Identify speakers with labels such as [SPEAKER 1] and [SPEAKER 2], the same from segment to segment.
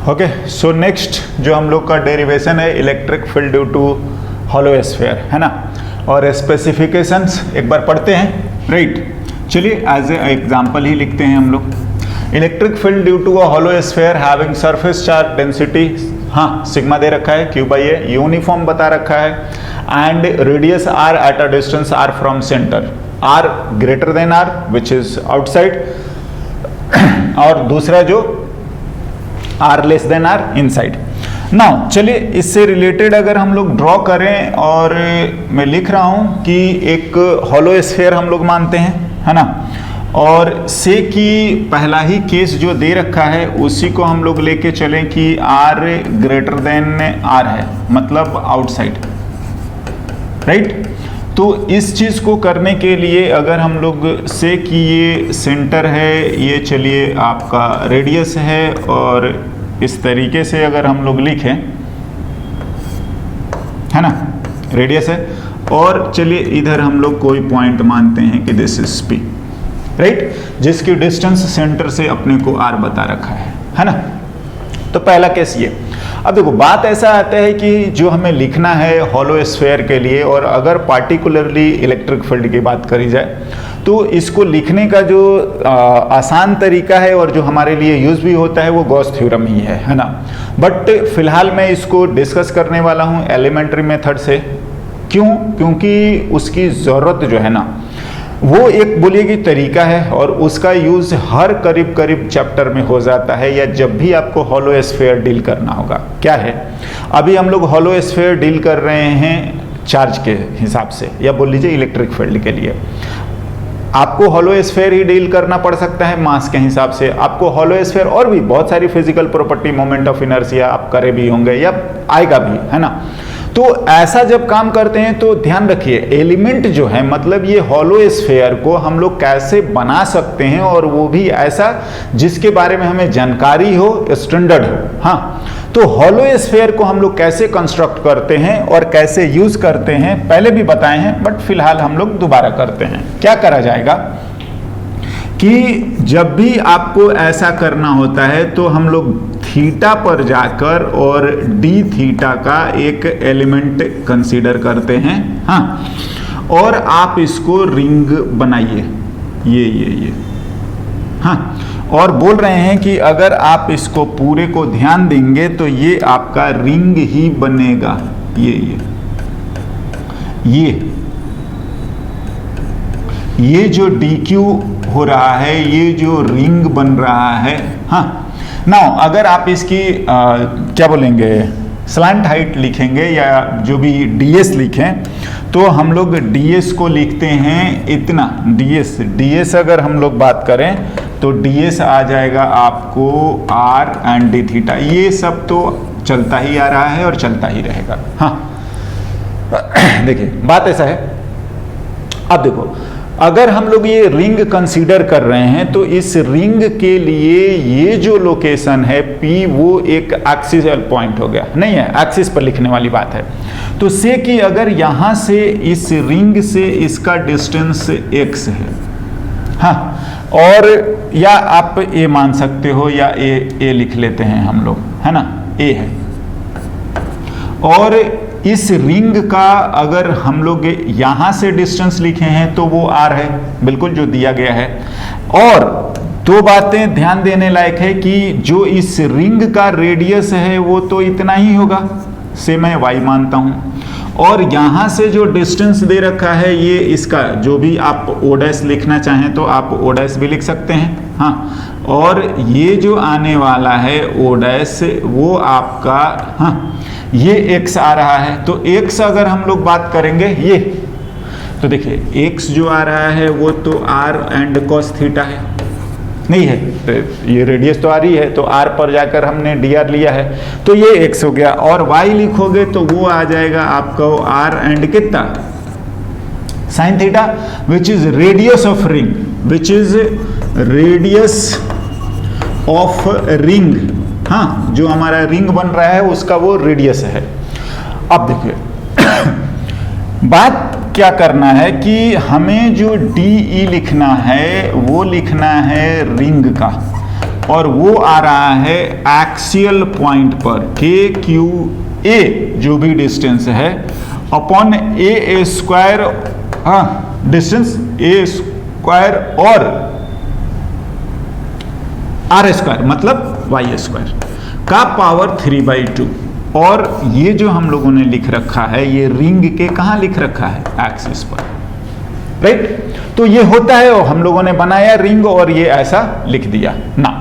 [SPEAKER 1] Okay, so next जो हम लोग का डेरिवेशन है electric field due to hollow sphere, है ना। और स्पेसिफिकेशंस एक बार पढ़ते हैं, राइट। चलिए एज ए एग्जांपल ही लिखते हैं हम लोग। Electric field due to a hollow sphere having surface charge density, हाँ सिग्मा दे रखा है, क्यू बाई ए, यूनिफॉर्म बता रखा है, and radius r at a distance r from centre, r greater than r which is outside, और दूसरा जो r less than r inside. Now चलिए इससे रिलेटेड अगर हम लोग ड्रॉ करें, और मैं लिख रहा हूं कि एक हॉलो स्फीयर हम लोग मानते हैं, है ना, और से कि पहला ही केस जो दे रखा है उसी को हम लोग लेके चलें कि आर ग्रेटर देन आर है, मतलब आउटसाइड, राइट। तो इस चीज को करने के लिए अगर हम लोग से कि ये सेंटर है, ये चलिए आपका रेडियस है, और इस तरीके से अगर हम लोग लिखें, है ना, रेडियस है, और चलिए इधर हम लोग कोई पॉइंट मानते हैं कि दिस इज पी, राइट, जिसकी डिस्टेंस सेंटर से अपने को आर बता रखा है ना। तो पहला केस ये। अब देखो बात ऐसा आता है कि जो हमें लिखना है हॉलो स्फीयर के लिए, और अगर पार्टिकुलरली इलेक्ट्रिक फील्ड की बात करी जाए तो इसको लिखने का जो आसान तरीका है और जो हमारे लिए यूज भी होता है वो गॉस थ्योरम ही है ना। बट फिलहाल मैं इसको डिस्कस करने वाला हूँ एलिमेंट्री मेथड से। क्यों? क्योंकि उसकी ज़रूरत जो है ना वो एक बोलिए कि तरीका है, और उसका यूज हर करीब करीब चैप्टर में हो जाता है, या जब भी आपको हॉलो स्फीयर डील करना होगा। क्या है, अभी हम लोग हॉलो स्फीयर डील कर रहे हैं चार्ज के हिसाब से, या बोल लीजिए इलेक्ट्रिक फील्ड के लिए। आपको हॉलो स्फीयर ही डील करना पड़ सकता है मास के हिसाब से, आपको हॉलो स्फीयर और भी बहुत सारी physical property, moment of inertia आप करे भी होंगे या आएगा भी, है ना। तो ऐसा जब काम करते हैं तो ध्यान रखिए एलिमेंट जो है, मतलब ये हॉलो स्फीयर को हम लोग कैसे बना सकते हैं, और वो भी ऐसा जिसके बारे में हमें जानकारी हो, स्टैंडर्ड हो। हाँ, तो हॉलो स्फीयर को हम लोग कैसे कंस्ट्रक्ट करते हैं और कैसे यूज करते हैं पहले भी बताए हैं, बट फिलहाल हम लोग दोबारा करते हैं। क्या करा जाएगा कि जब भी आपको ऐसा करना होता है तो हम लोग थीटा पर जाकर और डी थीटा का एक एलिमेंट कंसीडर करते हैं, हाँ, और आप इसको रिंग बनाइए, ये हाँ, और बोल रहे हैं कि अगर आप इसको पूरे को ध्यान देंगे तो ये आपका रिंग ही बनेगा। ये जो DQ हो रहा है, ये जो रिंग बन रहा है, हाँ। नाउ अगर आप इसकी क्या बोलेंगे स्लैंट हाइट लिखेंगे या जो भी DS लिखें, तो हम लोग DS को लिखते हैं इतना, DS अगर हम लोग बात करें तो DS आ जाएगा आपको R एंड D थीटा। ये सब तो चलता ही आ रहा है और चलता ही रहेगा, हाँ। देखिए बात ऐसा है, अब देखो अगर हम लोग ये रिंग कंसीडर कर रहे हैं तो इस रिंग के लिए ये जो लोकेशन है P वो एक एक्सियल पॉइंट हो गया, नहीं है एक्सिस पर लिखने वाली बात है। तो से कि अगर यहाँ से इस रिंग से इसका डिस्टेंस x है, हाँ, और या आप a मान सकते हो या a लिख लेते हैं हम लोग, है ना, a है। और इस रिंग का अगर हम लोग यहां से डिस्टेंस लिखे हैं तो वो r है, बिल्कुल जो दिया गया है। और दो बातें ध्यान देने लायक है कि जो इस रिंग का रेडियस है वो तो इतना ही होगा, से मैं y मानता हूं, और यहां से जो डिस्टेंस दे रखा है ये इसका, जो भी आप o' लिखना चाहें तो आप o' भी लिख सकते हैं, हाँ। और ये जो आने वाला है o' वो आपका, हाँ, ये x आ रहा है। तो x अगर हम लोग बात करेंगे ये, तो देखिए x जो आ रहा है वो तो r एंड cos थीटा है, नहीं है, तो ये रेडियस तो आ रही है, तो r पर जाकर हमने dr लिया है, तो ये x हो गया। और y लिखोगे तो वो आ जाएगा आपका r एंड कितना sin theta, which is radius of ring, which is radius of ring, हाँ, जो हमारा रिंग बन रहा है उसका वो रेडियस है। अब देखिए बात क्या करना है कि हमें जो DE लिखना है वो लिखना है रिंग का, और वो आ रहा है एक्सियल पॉइंट पर के क्यू ए जो भी डिस्टेंस है upon a square, distance A square और आर स्क्वायर मतलब वाई स्क्वायर का पावर 3/2। और ये जो हम लोगों ने लिख रखा है ये रिंग के कहाँ लिख रखा है, एक्सिस पर, राइट। तो ये होता है और हम लोगों ने बनाया रिंग और ये ऐसा लिख दिया ना।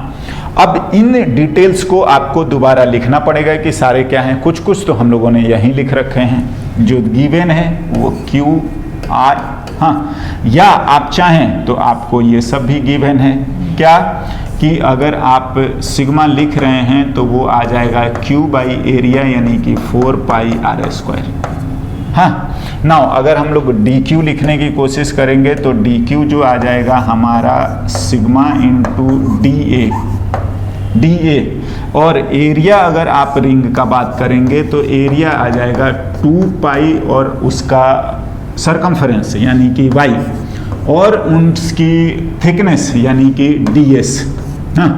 [SPEAKER 1] अब इन डिटेल्स को आपको दोबारा लिखना पड़ेगा कि सारे क्या हैं, कुछ कुछ तो हम लोगों ने यहीं लिख रखे हैं, जो गिवन है वो क्यू आर, हाँ, या आप चाहें तो आपको ये सब भी गिवन है, क्या कि अगर आप सिग्मा लिख रहे हैं तो वो आ जाएगा क्यू बाई एरिया यानी कि 4 पाई आर स्क्वायर। हाँ, नाउ अगर हम लोग डी क्यू लिखने की कोशिश करेंगे तो डी क्यू जो आ जाएगा हमारा सिग्मा इंटू डी ए, और एरिया अगर आप रिंग का बात करेंगे तो एरिया आ जाएगा 2 पाई और उसका सरकमफेरेंस यानी कि वाई और उसकी थिकनेस यानी कि डी एस। हाँ,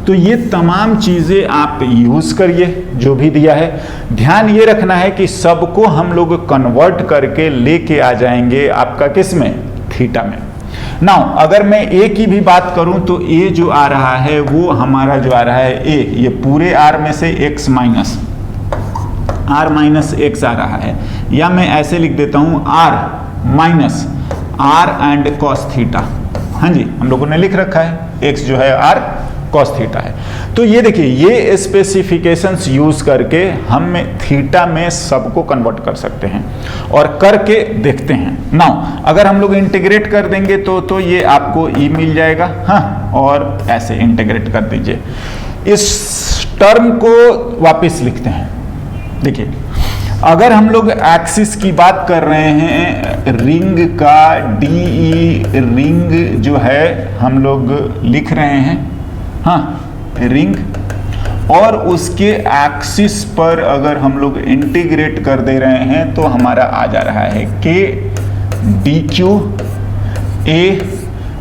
[SPEAKER 1] तो ये तमाम चीज़ें आप यूज़ करिए जो भी दिया है। ध्यान ये रखना है कि सबको हम लोग कन्वर्ट करके लेके आ जाएंगे आपका किस में, थीटा में। नाउ अगर मैं ए की भी बात करूं तो ए जो आ रहा है वो हमारा जो आ रहा है ए, ये पूरे आर में से x minus r minus x आ रहा है, या मैं ऐसे लिख देता हूं r minus r and cos theta. हाँ जी, हम लोगों ने लिख रखा है x जो है आर कॉस थीटा है। तो ये देखिए ये स्पेसिफिकेशंस यूज करके हम थीटा में सबको कन्वर्ट कर सकते हैं और करके देखते हैं। नाउ अगर हम लोग इंटीग्रेट कर देंगे तो ये आपको ई मिल जाएगा। हाँ, और ऐसे इंटीग्रेट कर दीजिए। इस टर्म को वापस लिखते हैं। देखिए अगर हम लोग एक्सिस की बात कर रहे हैं रिंग का, डी रिंग जो है हम लोग लिख रहे हैं, हाँ, रिंग, और उसके एक्सिस पर अगर हम लोग इंटीग्रेट कर दे रहे हैं तो हमारा आ जा रहा है के d q a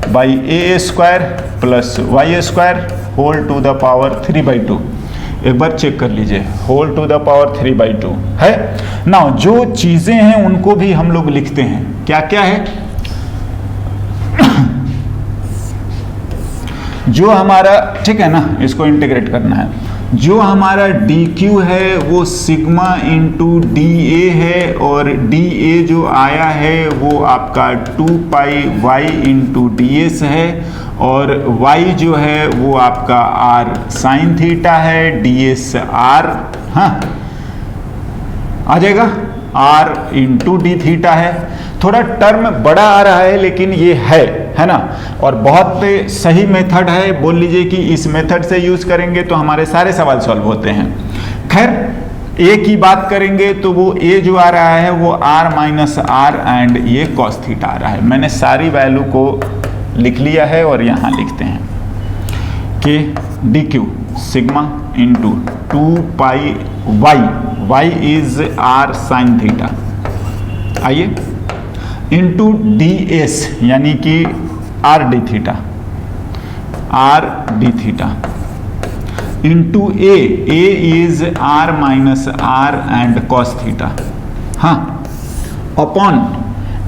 [SPEAKER 1] by a square plus y square whole to the power 3/2। एक बार चेक कर लीजिए, होल टू द पावर 3/2 है। नाउ जो चीजें हैं उनको भी हम लोग लिखते हैं, क्या क्या है जो हमारा, ठीक है ना, इसको इंटीग्रेट करना है। जो हमारा डी क्यू है वो सिग्मा इंटू डी ए है, और डी ए जो आया है वो आपका 2 pi Y into d S है, और y जो है वो आपका r साइन थीटा है, डी एस आर, हाँ, आ जाएगा r इंटू डी थीटा है। थोड़ा टर्म बड़ा आ रहा है लेकिन ये है ना, और बहुत सही मेथड है। बोल लीजिए कि इस मेथड से यूज करेंगे तो हमारे सारे सवाल सॉल्व होते हैं। खैर ए की बात करेंगे तो वो ए जो आ रहा है वो r माइनस आर एंड ये कॉस थीटा आ रहा है। मैंने सारी वैल्यू को लिख लिया है और यहाँ लिखते हैं कि d q sigma into 2 pi y is r sine theta, आइए, इंटू डी एस यानी कि r d theta, into a is r minus r and cos theta, हाँ, upon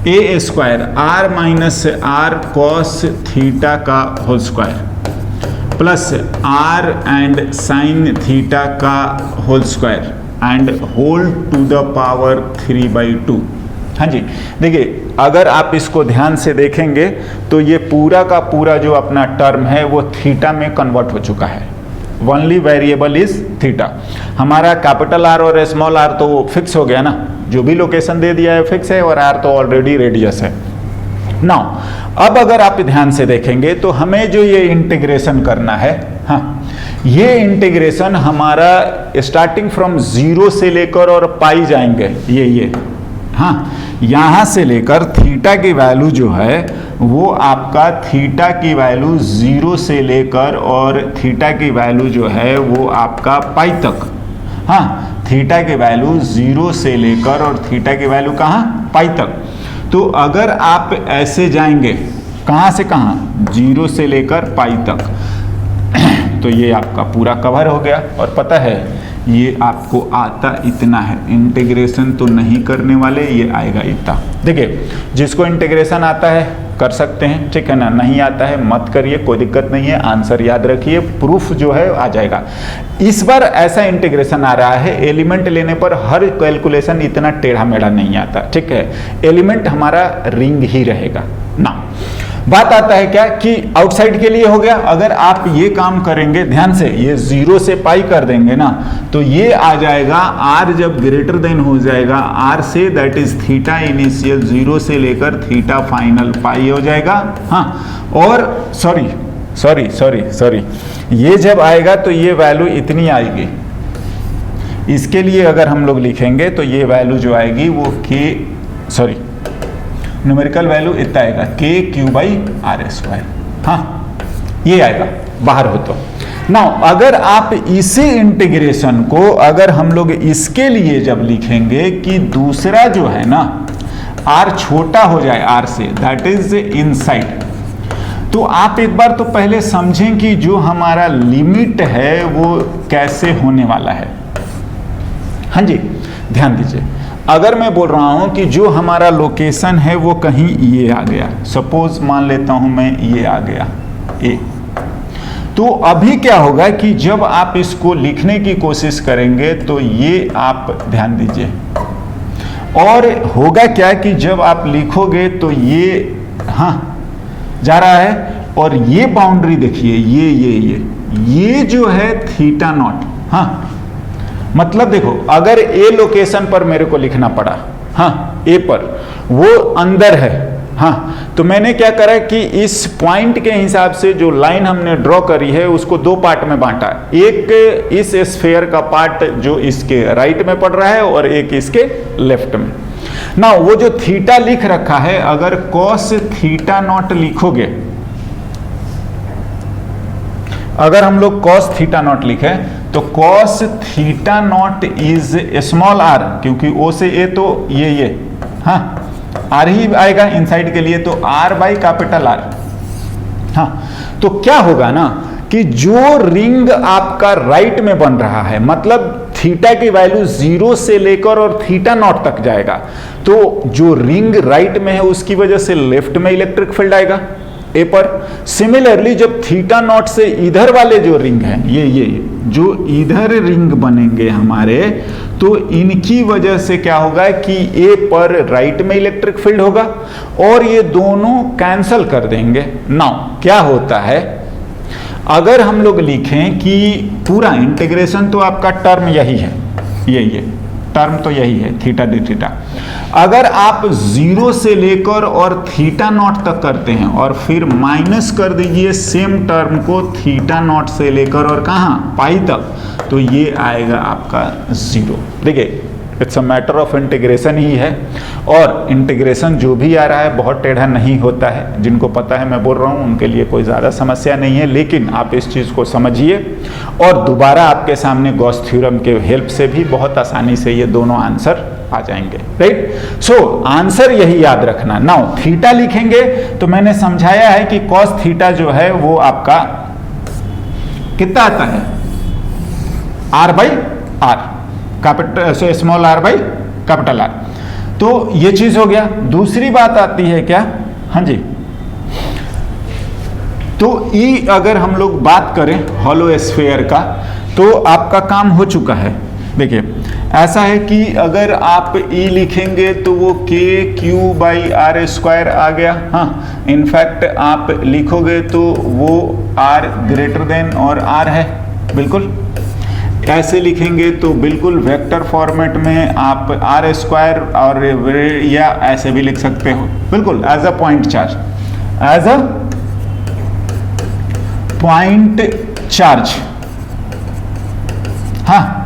[SPEAKER 1] a square r minus r cos theta का whole square plus r and sine theta का whole square and whole to the power 3/2। हाँ जी, देखिए अगर आप इसको ध्यान से देखेंगे तो ये पूरा का पूरा जो अपना टर्म है वो थीटा में कन्वर्ट हो चुका है। Only variable is theta. हमारा कैपिटल आर और स्मॉल आर तो फिक्स हो गया ना, जो भी लोकेशन दे दिया है फिक्स है, और आर तो ऑलरेडी रेडियस है। नाउ अब अगर आप ध्यान से देखेंगे तो हमें जो ये इंटीग्रेशन करना है, हाँ, ये इंटीग्रेशन हमारा स्टार्टिंग फ्रॉम 0 से लेकर और पाई जाएंगे, ये हाँ, यहाँ से लेकर थीटा की वैल्यू जो है वो आपका थीटा की वैल्यू 0 से लेकर और थीटा की वैल्यू जो है वो आपका पाई तक, हाँ, थीटा की वैल्यू 0 से लेकर और थीटा की वैल्यू कहाँ, पाई तक। तो अगर आप ऐसे जाएंगे कहाँ से कहाँ, 0 से लेकर पाई तक, तो ये आपका पूरा कवर हो गया। और पता है ये आपको आता इतना है, इंटीग्रेशन तो नहीं करने वाले, ये आएगा इतना। देखिए जिसको इंटीग्रेशन आता है कर सकते हैं, ठीक है ना, नहीं आता है मत करिए, कोई दिक्कत नहीं है, आंसर याद रखिए, प्रूफ जो है आ जाएगा। इस बार ऐसा इंटीग्रेशन आ रहा है, एलिमेंट लेने पर हर कैलकुलेशन इतना टेढ़ा मेढ़ा नहीं आता, ठीक है, एलिमेंट हमारा रिंग ही रहेगा ना। बात आता है क्या कि आउटसाइड के लिए हो गया, अगर आप ये काम करेंगे ध्यान से, ये 0 से पाई कर देंगे ना तो ये आ जाएगा r जब ग्रेटर देन हो जाएगा r से, दैट इज थीटा इनिशियल 0 से लेकर थीटा फाइनल पाई हो जाएगा। हाँ, और सॉरी ये जब आएगा तो ये वैल्यू इतनी आएगी, इसके लिए अगर हम लोग लिखेंगे तो ये वैल्यू जो आएगी वो न्यूमेरिकल वैल्यू इतना आएगा k/r²। हाँ ये आएगा बाहर हो तो। नाउ अगर आप इसी इंटीग्रेशन को अगर हम लोग इसके लिए जब लिखेंगे कि दूसरा जो है ना r छोटा हो जाए r से, दैट इज इनसाइड, तो आप एक बार तो पहले समझें कि जो हमारा लिमिट है वो कैसे होने वाला है। हाँ जी ध्यान दीजिए, अगर मैं बोल रहा हूं कि जो हमारा लोकेशन है वो कहीं ये आ गया, सपोज मान लेता हूं मैं ये आ गया ए, तो अभी क्या होगा कि जब आप इसको लिखने की कोशिश करेंगे तो ये आप ध्यान दीजिए, और होगा क्या कि जब आप लिखोगे तो ये हाँ जा रहा है, और ये बाउंड्री देखिए ये जो है थीटा नॉट। हाँ मतलब देखो अगर ए लोकेशन पर मेरे को लिखना पड़ा, हाँ ए पर वो अंदर है, हाँ तो मैंने क्या करा कि इस पॉइंट के हिसाब से जो लाइन हमने ड्रॉ करी है उसको दो पार्ट में बांटा, एक इस स्फीयर का पार्ट जो इसके राइट में पड़ रहा है और एक इसके लेफ्ट में। ना वो जो थीटा लिख रखा है, अगर कॉस थीटा नॉट लिखोगे, अगर हम लोग कॉस थीटा नॉट लिखे तो cos theta naught is small r, क्योंकि ओ से ए तो ये हाँ आर ही आएगा इनसाइड के लिए, तो आर बाई कैपिटल आर। हाँ तो क्या होगा ना कि जो रिंग आपका राइट में बन रहा है, मतलब थीटा की वैल्यू 0 से लेकर और थीटा नॉट तक जाएगा, तो जो रिंग राइट में है उसकी वजह से लेफ्ट में इलेक्ट्रिक फील्ड आएगा ए पर। सिमिलरली जब थीटा नॉट से इधर वाले जो रिंग हैं, ये जो इधर रिंग बनेंगे हमारे, तो इनकी वजह से क्या होगा कि ए पर राइट में इलेक्ट्रिक फील्ड होगा और ये दोनों कैंसल कर देंगे। नाउ क्या होता है, अगर हम लोग लिखें कि पूरा इंटीग्रेशन तो आपका टर्म यही है, ये टर्म तो यही है थीटा डी थीटा, अगर आप 0 से लेकर और थीटा नॉट तक करते हैं और फिर माइनस कर दीजिए सेम टर्म को थीटा नॉट से लेकर और कहाँ पाई तक, तो ये आएगा आपका 0। देखिए it's a matter of integration ही है, और इंटीग्रेशन जो भी आ रहा है बहुत टेढ़ा नहीं होता है, जिनको पता है मैं बोल रहा हूँ उनके लिए कोई ज़्यादा समस्या नहीं है, लेकिन आप इस चीज़ को समझिए और दोबारा आपके सामने गॉस थ्योरम के हेल्प से भी बहुत आसानी से ये दोनों आंसर आ जाएंगे, राइट। सो आंसर यही याद रखना। नाउ थीटा लिखेंगे तो मैंने समझाया है कि कॉस थीटा जो है वो आपका कितना आता है, आर बाई आर, कैपिटल से small r by capital r. तो ये चीज हो गया। दूसरी बात आती है क्या, हाँ जी, तो ई अगर हम लोग बात करें हॉलो स्फीयर का, तो आपका काम हो चुका है। देखिए ऐसा है कि अगर आप ई लिखेंगे तो वो के क्यू बाई आर स्क्वायर आ गया। हाँ इनफैक्ट आप लिखोगे तो वो आर ग्रेटर देन और आर है, बिल्कुल ऐसे लिखेंगे तो बिल्कुल वेक्टर फॉर्मेट में आप आर स्क्वायर और या ऐसे भी लिख सकते हो, बिल्कुल as a point charge, as a point charge. हाँ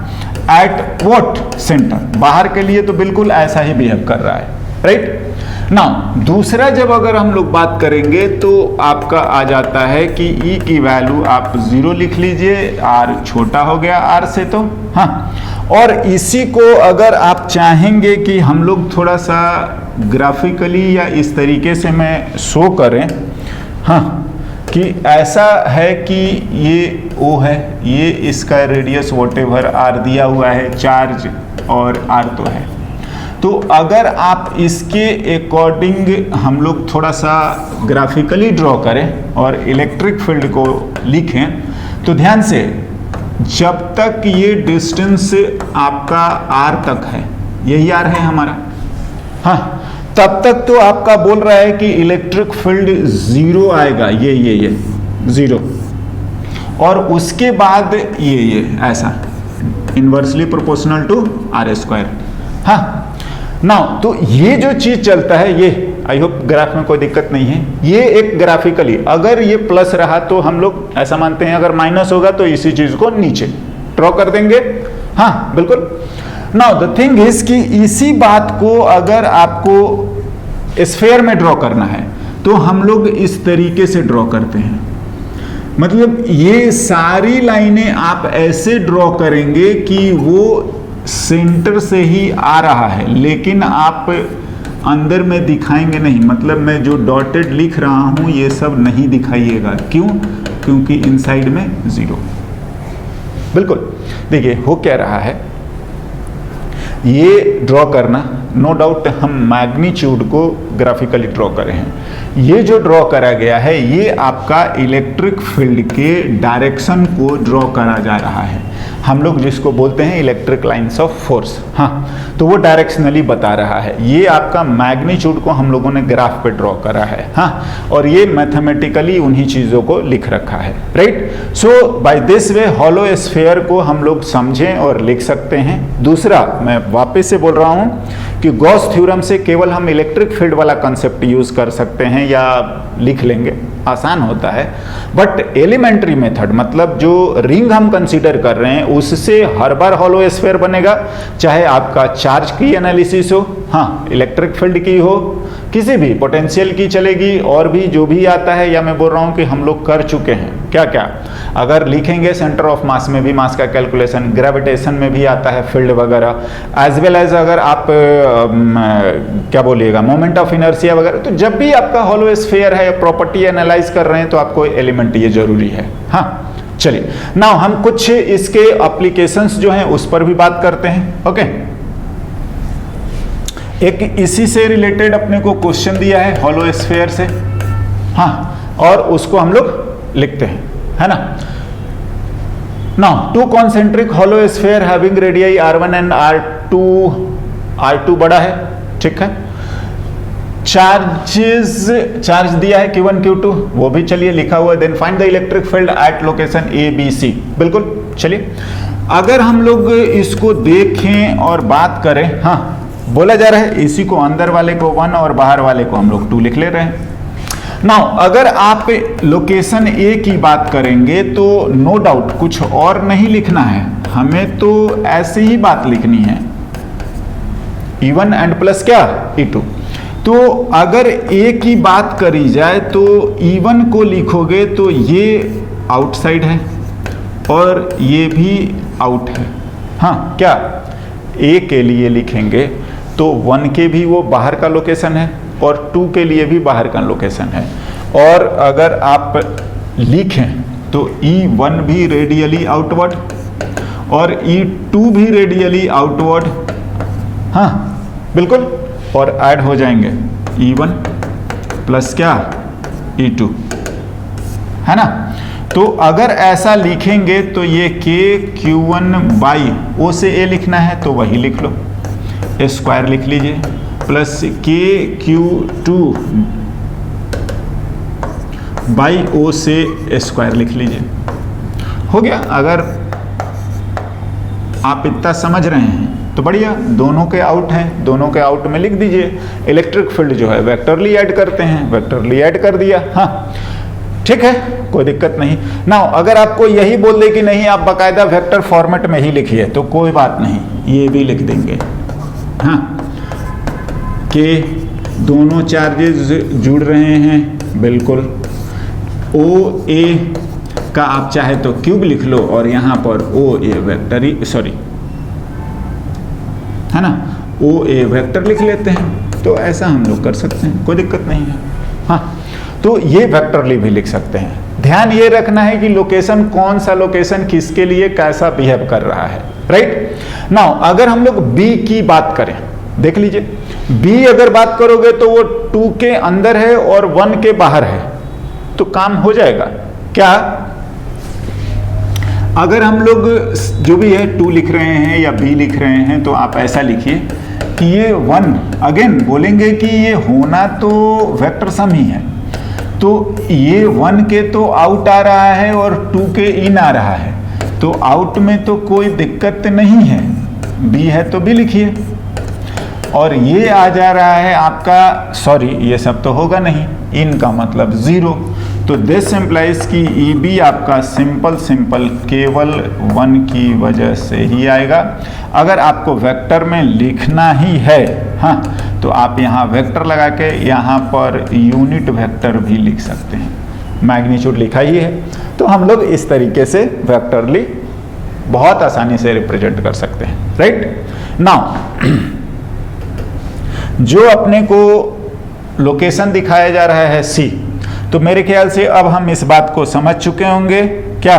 [SPEAKER 1] एट व्हाट सेंटर, बाहर के लिए तो बिल्कुल ऐसा ही बिहेव कर रहा है, राइट। नाउ दूसरा जब अगर हम लोग बात करेंगे तो आपका आ जाता है कि ई की वैल्यू आप 0 लिख लीजिए, आर छोटा हो गया आर से, तो हाँ। और इसी को अगर आप चाहेंगे कि हम लोग थोड़ा सा ग्राफिकली या इस तरीके से मैं शो करें, हाँ कि ऐसा है कि ये O है, ये इसका रेडियस वॉटेवर R दिया हुआ है, चार्ज और R तो है। तो अगर आप इसके अकॉर्डिंग हम लोग थोड़ा सा ग्राफिकली ड्रॉ करें और इलेक्ट्रिक फील्ड को लिखें, तो ध्यान से, जब तक ये डिस्टेंस आपका R तक है, यही R है हमारा, हाँ, तब तक तो आपका बोल रहा है कि इलेक्ट्रिक फील्ड 0 आएगा, ये 0, और उसके बाद ये ऐसा इनवर्सली प्रोपोर्शनल टू R²। हाँ, नाउ तो ये जो चीज चलता है, ये आई होप ग्राफ में कोई दिक्कत नहीं है, ये एक ग्राफिकली, अगर ये प्लस रहा तो हम लोग ऐसा मानते हैं, अगर माइनस होगा तो इसी चीज को नीचे ड्रॉ कर देंगे। हाँ बिल्कुल। नाउ द थिंग इज कि इसी बात को अगर आपको स्फीयर में ड्रॉ करना है तो हम लोग इस तरीके से ड्रॉ करते हैं, मतलब ये सारी लाइनें आप ऐसे ड्रॉ करेंगे कि वो सेंटर से ही आ रहा है, लेकिन आप अंदर में दिखाएंगे नहीं, मतलब मैं जो डॉटेड लिख रहा हूं ये सब नहीं दिखाइएगा। क्यों? क्योंकि इनसाइड में 0। बिल्कुल। देखिए हो क्या रहा है, ये ड्रॉ करना, नो डाउट हम मैग्नीट्यूड को ग्राफिकली ड्रॉ करे हैं, ये जो ड्रॉ करा गया है ये आपका इलेक्ट्रिक फील्ड के डायरेक्शन को ड्रॉ करा जा रहा है, हम लोग जिसको बोलते हैं इलेक्ट्रिक लाइंस ऑफ फोर्स। हाँ, तो वो डायरेक्शनली बता रहा है, ये आपका मैग्नीट्यूड को हम लोगों ने ग्राफ पे ड्रॉ करा है। हाँ, और ये मैथमेटिकली उन्हीं चीज़ों को लिख रखा है, right. So by this way hollow sphere को हम लोग समझें और लिख सकते हैं। दूसरा, मैं वापस से बोल रहा हूँ कि गॉस थ्योरम से केवल हम इलेक्ट्रिक फील्ड वाला कंसेप्ट यूज कर सकते हैं या लिख लेंगे, आसान होता है, बट एलिमेंट्री मेथड, मतलब जो रिंग हम कंसीडर कर रहे हैं उससे हर बार हॉलो स्फीयर बनेगा, चाहे आपका चार्ज की एनालिसिस हो, हाँ, इलेक्ट्रिक फील्ड की हो, किसी भी पोटेंशियल की चलेगी, और भी जो भी आता है, या मैं बोल रहा हूँ कि हम लोग कर चुके हैं क्या क्या। अगर लिखेंगे सेंटर ऑफ मास में भी मास का कैलकुलेशन, ग्रेविटेशन में भी आता है फील्ड वगैरह, एज वेल एज अगर आप क्या बोलिएगा मोमेंट ऑफ इनर्शिया वगैरह, तो जब भी आपका हॉलो स्फीयर है, प्रॉपर्टी एनालाइज कर रहे हैं, तो आपको एलिमेंट ये जरूरी है। हाँ चलिए, नाउ हम कुछ इसके एप्लीकेशंस जो हैं उस पर भी बात करते हैं। ओके, एक इसी से रिलेटेड अपने को क्वेश्चन दिया है हॉलो स्फीयर से, हाँ, और उसको हम लोग लिखते हैं, है ना। Now to concentric hollow sphere having radii R1 and R2 बड़ा है, ठीक है। चार्ज दिया है Q1 Q2, वो भी चलिए लिखा हुआ है। Then find the electric field at location ABC, बिल्कुल। चलिए अगर हम लोग इसको देखें और बात करें, हाँ, बोला जा रहा है इसी को अंदर वाले को 1 और बाहर वाले को हम लोग 2 लिख ले रहे हैं। नाउ अगर आप लोकेशन A की बात करेंगे तो नो डाउट कुछ और नहीं लिखना है, हमें तो ऐसे ही बात लिखनी है, E1 एंड प्लस क्या E2। तो अगर A की बात करी जाए तो E1 को लिखोगे तो ये आउटसाइड है और ये भी आउट है। हाँ, क्या A के लिए लिखेंगे तो 1 के भी वो बाहर का लोकेशन है और 2 के लिए भी बाहर का लोकेशन है, और अगर आप लिखें तो E1 भी रेडियली आउटवर्ड और E2 भी रेडियली आउटवर्ड, हाँ बिल्कुल, और ऐड हो जाएंगे E1 प्लस क्या E2, है ना। तो अगर ऐसा लिखेंगे तो ये Q1 बाई O से A लिखना है तो वही लिख लो, स्क्वायर लिख लीजिए, प्लस KQ2 बाई O से स्क्वायर लिख लीजिए, हो गया। अगर आप इतना समझ रहे हैं तो बढ़िया, दोनों के आउट हैं, दोनों के आउट में लिख दीजिए। इलेक्ट्रिक फील्ड जो है वेक्टरली ऐड करते हैं, वेक्टरली ऐड कर दिया, हाँ ठीक है, कोई दिक्कत नहीं। नाउ अगर आपको यही बोल दे कि नहीं आप बाकायदा वेक्टर फॉर्मेट में ही लिखिए तो कोई बात नहीं, ये भी लिख देंगे, हाँ, कि दोनों चार्जेस जुड़ रहे हैं, बिल्कुल। OA का आप चाहे तो क्यूब लिख लो और यहाँ पर OA वेक्टर ही, सॉरी, है ना, OA वेक्टर लिख लेते हैं, तो ऐसा हम लोग कर सकते हैं, कोई दिक्कत नहीं है। हाँ, तो ये वेक्टरली भी लिख सकते हैं। ध्यान ये रखना है कि लोकेशन, कौन सा लोकेशन किसके लिए कैसा बिहेव कर रहा है, राइट। नाउ अगर हम लोग बी की बात करें, देख लीजिए, बी अगर बात करोगे तो वो 2 के अंदर है और 1 के बाहर है, तो काम हो जाएगा क्या? अगर हम लोग जो भी है 2 लिख रहे हैं या बी लिख रहे हैं, तो आप ऐसा लिखिए कि ये 1, अगेन बोलेंगे कि ये होना तो वेक्टर सम ही है, तो ये 1 के तो आउट आ रहा है और 2 के इन आ रहा है, तो आउट में तो कोई दिक्कत नहीं है, बी है तो बी लिखिए। और ये आ जा रहा है आपका, सॉरी ये सब तो होगा नहीं, इन का मतलब 0, तो दिस एम्प्लाइज की ई बी आपका सिंपल केवल 1 की वजह से ही आएगा। अगर आपको वेक्टर में लिखना ही है, हाँ, तो आप यहाँ वेक्टर लगा के यहाँ पर यूनिट वेक्टर भी लिख सकते हैं। मैग्नीट्यूड लिखा ही है, तो हम लोग इस तरीके से वेक्टरली बहुत आसानी से रिप्रेजेंट कर सकते हैं, राइट। नाउ जो अपने को लोकेशन दिखाया जा रहा है सी, तो मेरे ख्याल से अब हम इस बात को समझ चुके होंगे क्या,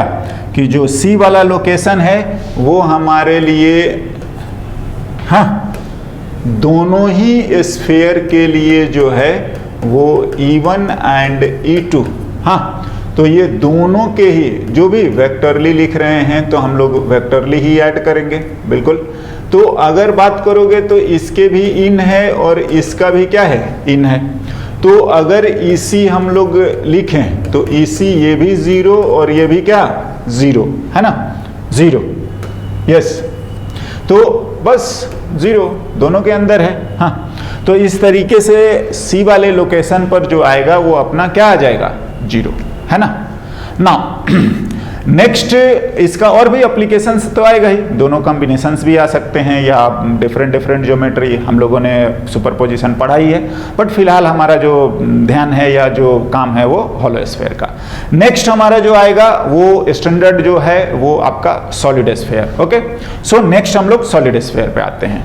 [SPEAKER 1] कि जो सी वाला लोकेशन है वो हमारे लिए, हाँ, दोनों ही स्फीयर के लिए जो है वो E1 एंड E2, हाँ, तो ये दोनों के ही जो भी वेक्टरली लिख रहे हैं तो हम लोग वेक्टरली ही ऐड करेंगे, बिल्कुल। तो अगर बात करोगे तो इसके भी इन है और इसका भी क्या है, इन है, तो अगर EC हम लोग लिखें तो EC ये भी 0 और ये भी क्या, 0 है ना, 0, यस, तो बस 0 दोनों के अंदर है, हाँ। तो इस तरीके से C वाले लोकेशन पर जो आएगा वो अपना क्या आ जाएगा, 0, है ना। नाउ नेक्स्ट, इसका और भी एप्लीकेशंस तो आएगा ही, दोनों कॉम्बिनेशंस भी आ सकते हैं या डिफरेंट ज्योमेट्री, हम लोगों ने सुपरपोजिशन पढ़ा ही है, बट फिलहाल हमारा जो ध्यान है या जो काम है वो हॉलो स्फीयर का। नेक्स्ट हमारा जो आएगा वो स्टैंडर्ड जो है वो आपका solid sphere, okay. So next हम लोग सॉलिड स्फीयर पे आते हैं।